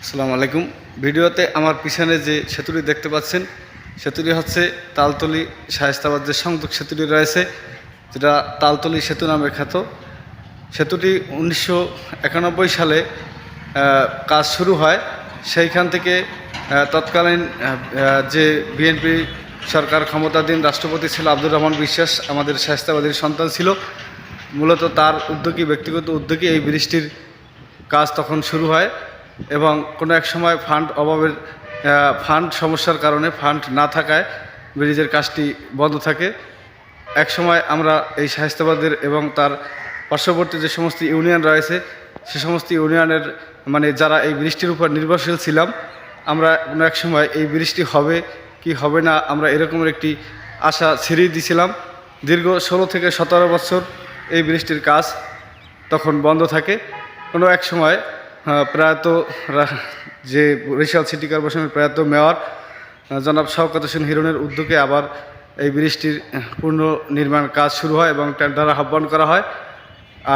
আসসালামু আলাইকুম। ভিডিওতে আমার পিছনে যে সেতুটি দেখতে পাচ্ছেন, সেতুটি হচ্ছে তালতলী শায়েস্তাবাদ যে সংযোগ সেতুটি রয়েছে, যেটা তালতলী সেতু নামে খ্যাত। সেতুটি 1991 সালে কাজ শুরু হয়। সেইখান থেকে তৎকালীন যে বিএনপি সরকার ক্ষমতাধীন রাষ্ট্রপতি ছিল আব্দুর রহমান বিশ্বাস, আমাদের শায়েস্তাবাদীর সন্তান ছিল। মূলত তার ব্যক্তিগত উদ্যোগে এই ব্রিজটির কাজ তখন শুরু হয় এবং কোনো এক সময় ফান্ড সমস্যার কারণে, ফান্ড না থাকায় ব্রিজের কাজটি বন্ধ থাকে। এক সময় আমরা এই শায়েস্তাবাদের এবং তার পার্শ্ববর্তী যে সমস্ত ইউনিয়ন রয়েছে, সে সমস্ত ইউনিয়নের যারা এই ব্রিজটির উপর নির্ভরশীল ছিলাম, আমরা কোনো এক সময় এই ব্রিজটি হবে কি হবে না, আমরা এরকমের একটি আশা ছেড়ে দিয়েছিলাম। দীর্ঘ 16 থেকে 17 বছর এই ব্রিজটির কাজ তখন বন্ধ থাকে। কোনো এক সময় প্রয়াত যে বরিশাল সিটি কর্পোরেশনের প্রয়াত মেয়র জনাব শওকত হোসেন হিরণের উদ্যোগে আবার এই ব্রিজটির পূর্ণ নির্মাণ কাজ শুরু হয় এবং টেন্ডার আহ্বান করা হয়।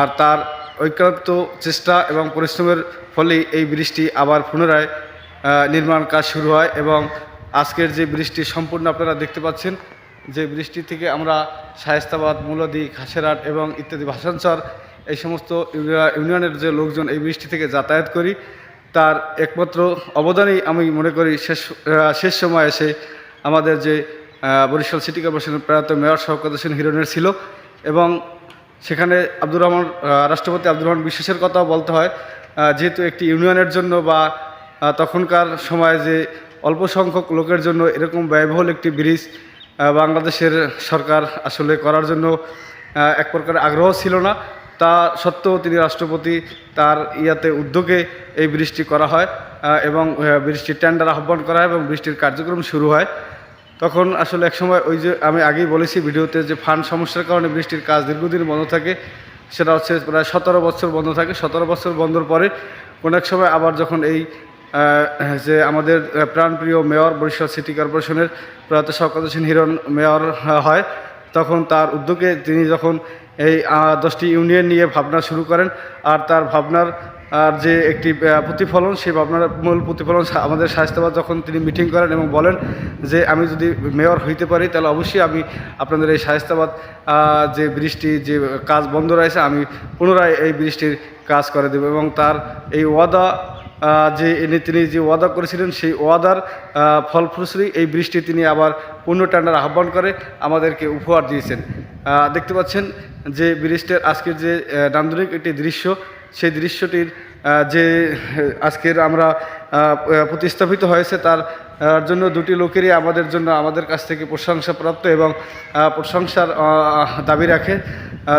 আর তার ঐক্যবদ্ধ চেষ্টা এবং পরিশ্রমের ফলেই এই ব্রিজটি আবার পুনরায় নির্মাণ কাজ শুরু হয় এবং আজকের যে ব্রিজটি সম্পূর্ণ আপনারা দেখতে পাচ্ছেন, যে ব্রিজটি থেকে আমরা শায়েস্তাবাদ, মূলদী, ঘাসেরহাট এবং ইত্যাদি ভাসানচর এই সমস্ত ইউনিয়নের যে লোকজন এই ব্রিজটি থেকে যাতায়াত করি, তার একমাত্র অবদানই আমি মনে করি শেষ সময় এসে আমাদের যে বরিশাল সিটি কর্পোরেশনের প্রয়াত মেয়র শওকত হোসেন হিরণের ছিল। এবং সেখানে রাষ্ট্রপতি আব্দুর রহমান বিশ্বাসের কথাও বলতে হয়, যেহেতু একটি ইউনিয়নের জন্য বা তখনকার সময় যে অল্প সংখ্যক লোকের জন্য এরকম ব্যয়বহুল একটি ব্রিজ বাংলাদেশের সরকার আসলে করার জন্য এক প্রকার আগ্রহ ছিল না। তা সত্ত্বেও তিনি রাষ্ট্রপতি তার উদ্যোগে এই ব্রিজটি করা হয় এবং ব্রিজটির টেন্ডার আহ্বান করা হয় এবং ব্রিজটির কার্যক্রম শুরু হয়। তখন আসলে একসময় ওই যে আমি আগেই বলেছি ভিডিওতে, যে ফান্ড সমস্যার কারণে ব্রিজটির কাজ দীর্ঘদিন বন্ধ থাকে। সেটা হচ্ছে প্রায় 17 বছর বন্ধ থাকে। 17 বছর বন্ধর পরে কোনো এক সময় আবার যখন এই যে আমাদের প্রাণপ্রিয় মেয়র বরিশাল সিটি কর্পোরেশনের প্রয়াত শওকত হোসেন হিরণ মেয়র হয়, তখন তার উদ্যোগে তিনি যখন এই 10টি ইউনিয়ন নিয়ে ভাবনা শুরু করেন, আর তার ভাবনার যে একটি প্রতিফলন, সেই ভাবনার মূল প্রতিফলন আমাদের শায়েস্তাবাদ যখন তিনি মিটিং করেন এবং বলেন যে আমি যদি মেয়র হইতে পারি তাহলে অবশ্যই আমি আপনাদের এই শায়েস্তাবাদ যে ব্রিজটি যে কাজ বন্ধ রয়েছে, আমি পুনরায় এই ব্রিজটির কাজ করে দেব। এবং তার এই ওয়াদা তিনি যে ওয়াদা করেছিলেন, সেই ওয়াদার ফলপ্রসূই এই ব্রিজটি তিনি আবার পূর্ণ টেন্ডার আহ্বান করে আমাদেরকে উপহার দিয়েছেন। দেখতে পাচ্ছেন যে ব্রিজটির আজকের যে নান্দনিক একটি দৃশ্য, সেই দৃশ্যটির যে আজকের আমরা প্রতিস্থাপিত হয়েছে, তার জন্য দুটি লোকেরই আমাদের কাছ থেকে প্রশংসাপ্রাপ্ত এবং প্রশংসার দাবি রাখে,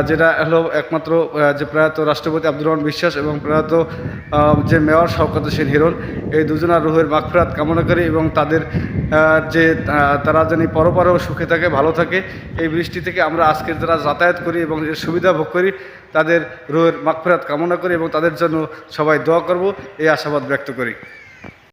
যেটা হলো একমাত্র যে প্রয়াত রাষ্ট্রপতি আব্দুর রহমান বিশ্বাস এবং প্রয়াত যে মেয়র শওকত হোসেন হিরণ, এই দুজনার রুহের মাগফিরাত কামনা করি এবং তাদের তারা যেন পরপারেও সুখে থাকে, ভালো থাকে। এই বৃষ্টি থেকে আমরা আজকের যারা যাতায়াত করি এবং এর সুবিধা ভোগ করি, তাদের রুহের মাগফিরাত কামনা করি এবং তাদের জন্য সবাই দোয়া করব, এই আশাবাদ ব্যক্ত করি।